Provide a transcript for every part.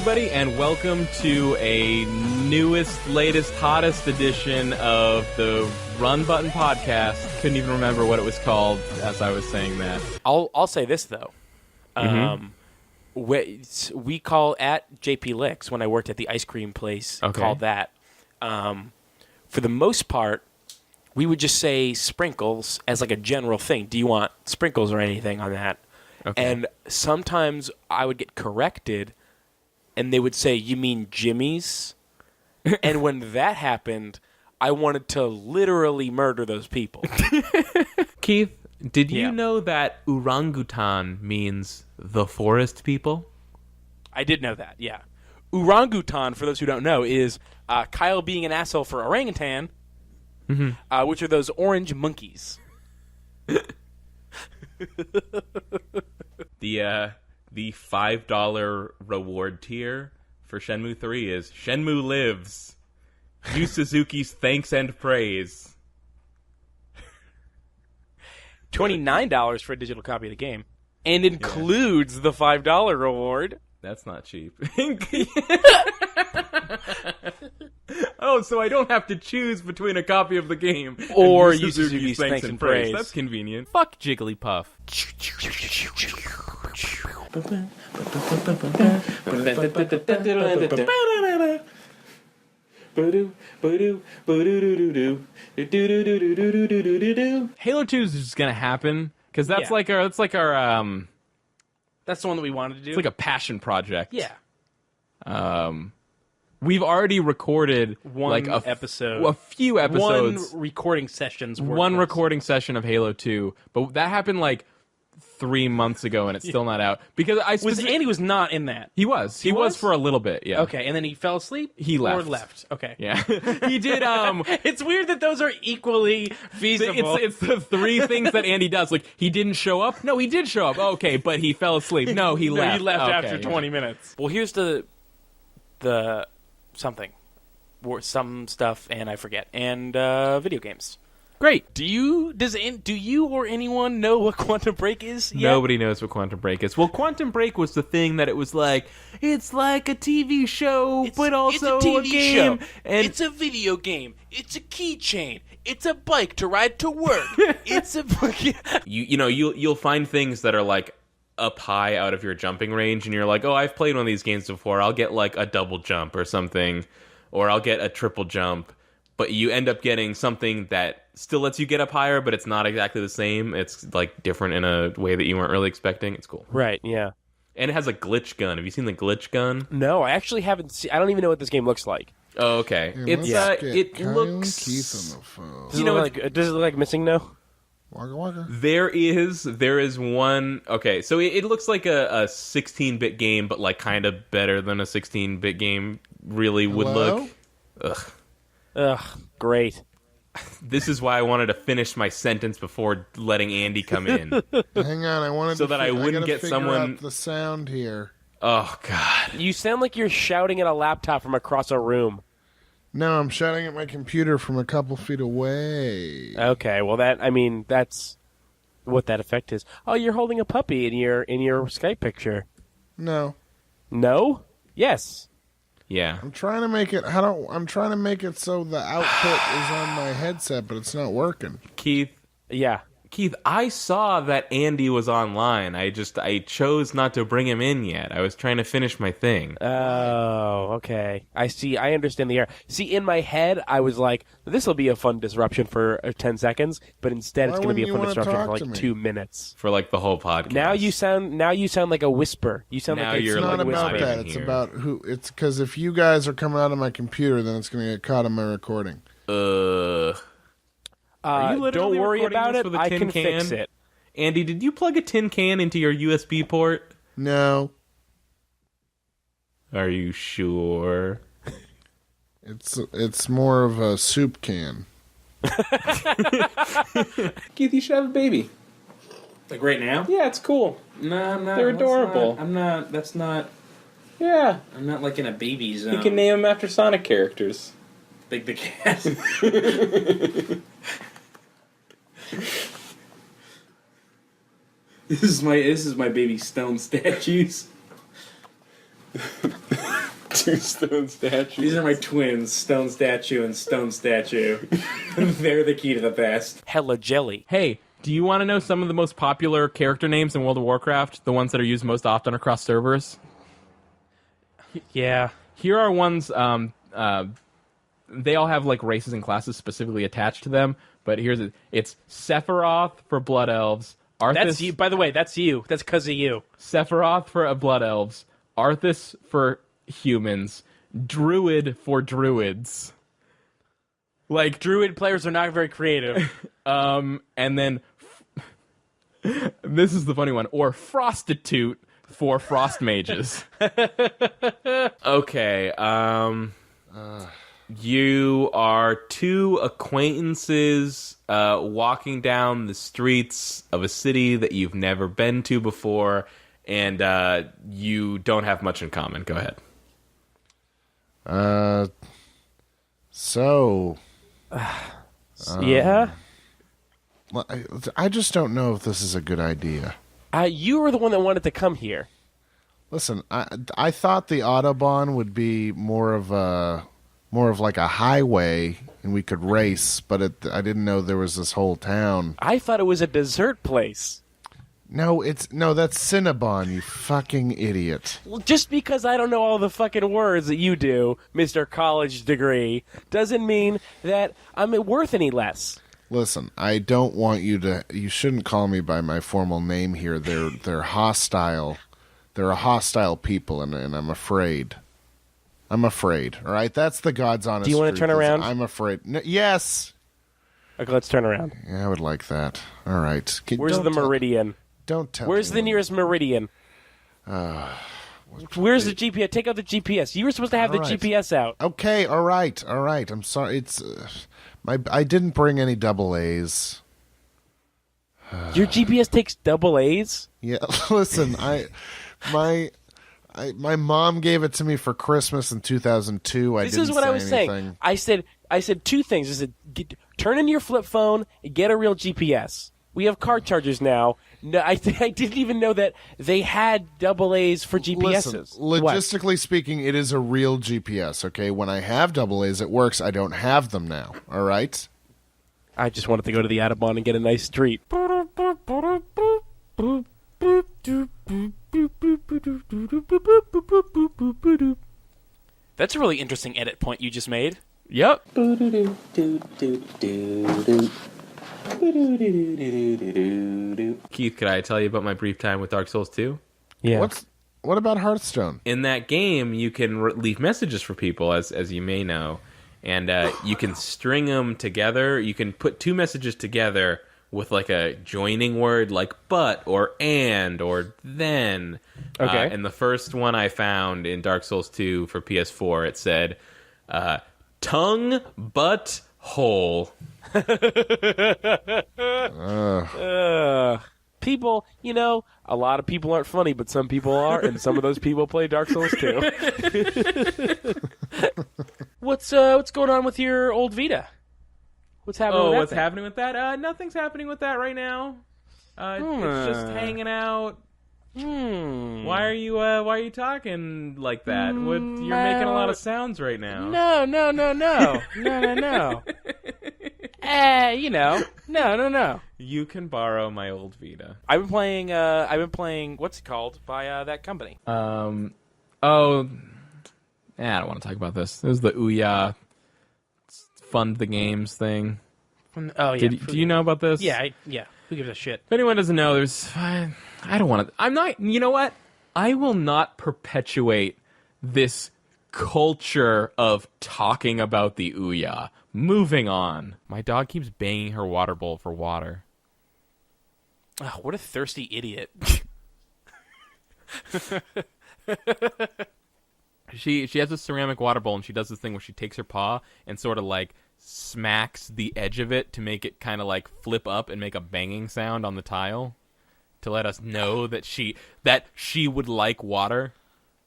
everybody, and welcome to a newest, latest, hottest edition of the Run Button podcast. Couldn't even remember what it was called as I was saying that. I'll say this, though. We call at JP Licks, when I worked at the ice cream place, called that. For the most part, we would just say sprinkles as like a general thing. Do you want sprinkles or anything on that? Okay. And sometimes I would get corrected, and they would say, you mean Jimmy's? And when that happened, I wanted to literally murder those people. Keith, did you know that orangutan means the forest people? I did know that, yeah. Orangutan, for those who don't know, is Kyle being an asshole for orangutan, which are those orange monkeys. The $5 reward tier for Shenmue 3 is Shenmue Lives. Yu Suzuki's thanks and praise. $29 for a digital copy of the game. And includes the $5 reward. That's not cheap. Oh, so I don't have to choose between a copy of the game or Yu Suzuki's thanks and praise. That's convenient. Fuck Jigglypuff. Halo 2 is just gonna happen because that's like our that's the one that we wanted to do. It's like a passion project. Yeah. We've already recorded a few episodes. One recording session's worth. One recording session of Halo 2, but that happened like 3 months ago, and it's still not out because Andy was not in that. He was. He was for a little bit. Yeah. Okay, and then he fell asleep. He left. Or left. Okay. Yeah. He did. It's weird that those are equally feasible. It's the three things that Andy does. Like, he didn't show up. No, he did show up. Okay, but he fell asleep. No, he left. He left after 20 minutes. Well, here's the something, some stuff, and I forget, and video games. Great. Do you or anyone know what Quantum Break is yet? Nobody knows what Quantum Break is. Well, Quantum Break was the thing that it was like, it's like a TV show, but also it's a TV game. Show. And it's a video game. It's a keychain. It's a bike to ride to work. It's a you'll find things that are like up high out of your jumping range, and you're like, oh, I've played one of these games before. I'll get like a double jump or something, or I'll get a triple jump. But you end up getting something that still lets you get up higher, but it's not exactly the same. It's like different in a way that you weren't really expecting. It's cool. Right, yeah. And it has a glitch gun. Have you seen the glitch gun? No, I actually haven't seen. I don't even know what this game looks like. Oh, okay. It looks. Keith on the phone. Does it look like Missing No? Waka waka. There is one. Okay, so it looks like a 16-bit game, but like kind of better than a 16-bit game really would look. Ugh, great. This is why I wanted to finish my sentence before letting Andy come in. Hang on, I wanted so that I wouldn't get someone out the sound here. Oh God! You sound like you're shouting at a laptop from across a room. No, I'm shouting at my computer from a couple feet away. Okay, well that's what that effect is. Oh, you're holding a puppy in your Skype picture. No. No? Yes. Yeah. I'm trying to make it. I'm trying to make it so the output is on my headset, but it's not working. Keith. Yeah. Keith, I saw that Andy was online. I chose not to bring him in yet. I was trying to finish my thing. Oh, okay. I see. I understand the error. See, in my head, I was like, this will be a fun disruption for 10 seconds, but instead it's going to be a fun disruption for like 2 minutes. For like the whole podcast. Now you sound like a whisper. You sound now like you're it's not like about that. It's about who. It's because if you guys are coming out of my computer, then it's going to get caught on my recording. Don't worry about it. I can fix it. Andy, did you plug a tin can into your USB port? No. Are you sure? It's more of a soup can. Keith, you should have a baby. Like right now? Yeah, it's cool. No, I'm not. They're adorable. I'm not. That's not. Yeah. I'm not like in a baby zone. You can name them after Sonic characters. Big the Cat. This is my baby stone statues. Two stone statues. These are my twins, Stone Statue and Stone Statue. They're the key to the past. Hella jelly. Hey, do you want to know some of the most popular character names in World of Warcraft? The ones that are used most often across servers? Yeah. Here are ones, they all have like races and classes specifically attached to them, but it's Sephiroth for Blood Elves. Arthas, That's you. By the way, that's you. That's because of you. Sephiroth for Blood Elves. Arthas for humans. Druid for druids. Like, Druid players are not very creative. And then, this is the funny one, or Frostitute for frost mages. Okay, you are two acquaintances walking down the streets of a city that you've never been to before, and you don't have much in common. Go ahead. Yeah? I just don't know if this is a good idea. You were the one that wanted to come here. Listen, I thought the Autobahn would be more of like a highway and we could race, but I didn't know there was this whole town. I thought it was a dessert place. No, that's Cinnabon, you fucking idiot. Well, just because I don't know all the fucking words that you do, Mr. College Degree, doesn't mean that I'm worth any less. Listen, I don't want you shouldn't call me by my formal name here. They're hostile. They're a hostile people, and I'm afraid. I'm afraid. All right, that's the God's honest Do you want to truth, turn around? I'm afraid. Yes. Okay, let's turn around. Yeah, I would like that. All right. Where's the meridian? Don't tell Where's me the nearest meridian? Where's the GPS? Take out the GPS. You were supposed to have the GPS out. Okay, all right. I'm sorry. It's I didn't bring any double A's. Your GPS takes double A's? Yeah, listen, my mom gave it to me for Christmas in 2002. This is what I was saying. I said two things. I said, turn in your flip phone and get a real GPS. We have car chargers now. No, I didn't even know that they had double A's for GPSs. Listen, logistically speaking, it is a real GPS, okay? When I have double A's, it works. I don't have them now, all right? I just wanted to go to the Audubon and get a nice treat. That's a really interesting edit point you just made. Yep. Keith, could I tell you about my brief time with Dark Souls 2? Yeah. What about Hearthstone? In that game, you can leave messages for people, as you may know, and you can string them together. You can put two messages together with like a joining word, like but or and or then. Okay. And the first one I found in Dark Souls 2 for PS4, it said, tongue, butt, hole. People, a lot of people aren't funny, but some people are, and some of those people play Dark Souls 2. What's going on with your old Vita? What's happening with that what's thing? happening with that? Nothing's happening with that right now. It's just hanging out. Why are you talking like that? You're making a lot of sounds right now. No. No. No. You can borrow my old Vita. I've been playing. What's it called by that company? I don't want to talk about this. It was the Ouya fund the games thing. Oh yeah. Do you know about this? Yeah. Who gives a shit? If anyone doesn't know, I don't want to. I'm not. You know what? I will not perpetuate this culture of talking about the Ouya. Moving on. My dog keeps banging her water bowl for water. Oh, what a thirsty idiot. She has a ceramic water bowl, and she does this thing where she takes her paw and sort of like smacks the edge of it to make it kind of like flip up and make a banging sound on the tile to let us know that she would like water.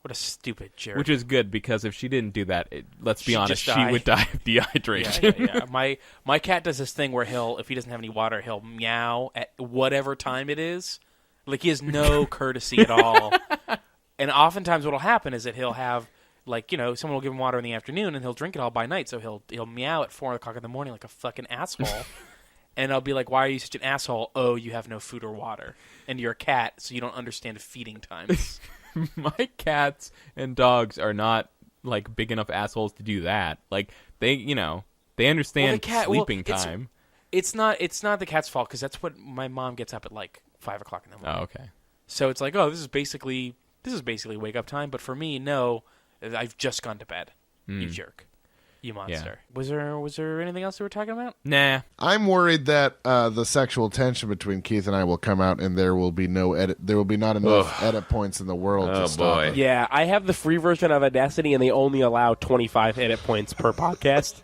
What a stupid jerk. Which is good, because if she didn't do that, let's be honest, she would die of dehydration. Yeah. My cat does this thing where if he doesn't have any water, he'll meow at whatever time it is. Like, he has no courtesy at all. And oftentimes what'll happen is that he'll have Like, someone will give him water in the afternoon, and he'll drink it all by night. So he'll meow at 4 o'clock in the morning like a fucking asshole. And I'll be like, why are you such an asshole? Oh, you have no food or water. And you're a cat, so you don't understand feeding times. My cats and dogs are not, like, big enough assholes to do that. Like, they understand sleeping time. It's not the cat's fault, because that's what my mom gets up at, like, 5 o'clock in the morning. Oh, okay. So it's like, oh, this is basically wake up time. But for me, no, I've just gone to bed. You jerk. You monster. Yeah. Was there anything else we were talking about? Nah. I'm worried that the sexual tension between Keith and I will come out, and there will be not enough edit points in the world to stop it. Yeah, I have the free version of Audacity, and they only allow 25 edit points per podcast.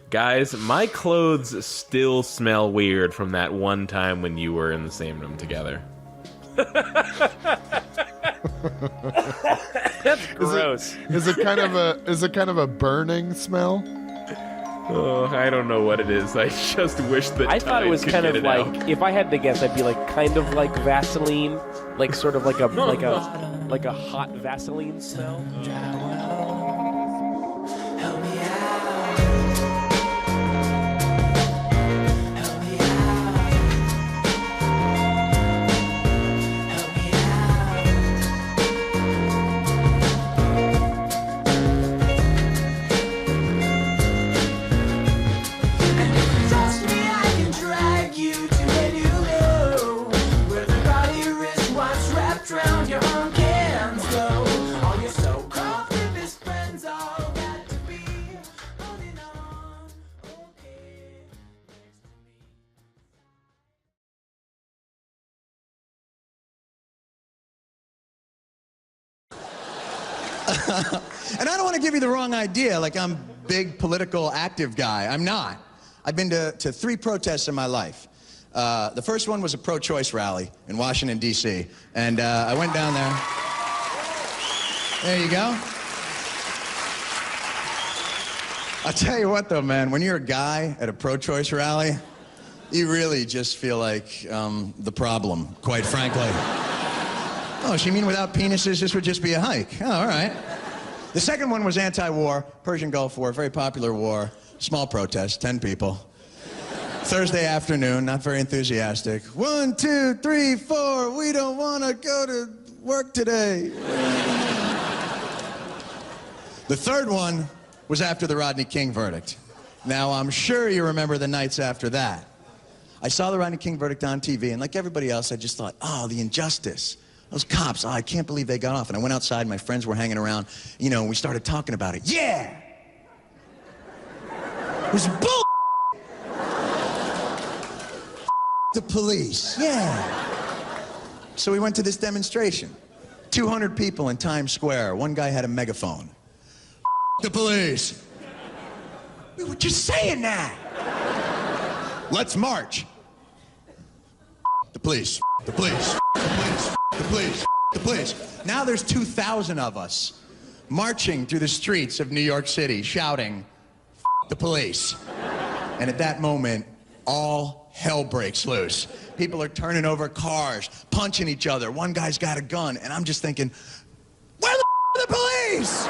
Guys, my clothes still smell weird from that one time when you were in the same room together. That's gross. Is it kind of a burning smell? Oh, I don't know what it is. I just wish that I thought it was kind of like out. If I had to guess, I'd be like kind of like Vaseline, like sort of like a hot Vaseline smell. And I don't want to give you the wrong idea, like I'm a big political active guy. I'm not. I've been to 3 protests in my life. The first one was a pro-choice rally in Washington, D.C. And I went down there. There you go. I'll tell you what, though, man, when you're a guy at a pro-choice rally, you really just feel like the problem, quite frankly. Oh, so you mean without penises, this would just be a hike? Oh, all right. The second one was anti-war, Persian Gulf War, very popular war, small protest, 10 people. Thursday afternoon, not very enthusiastic. 1, 2, 3, 4, we don't want to go to work today. The third one was after the Rodney King verdict. Now, I'm sure you remember the nights after that. I saw the Rodney King verdict on TV, and like everybody else, I just thought, oh, the injustice. Those cops, I can't believe they got off. And I went outside, my friends were hanging around, and we started talking about it. Yeah! It was bull. The police, yeah. So we went to this demonstration. 200 people in Times Square. One guy had a megaphone. The police. We were just saying that. Let's march. The police, the police, the police. The police, the police. Now there's 2,000 of us marching through the streets of New York City shouting, the police. And at that moment, all hell breaks loose. People are turning over cars, punching each other. One guy's got a gun, and I'm just thinking, where the police?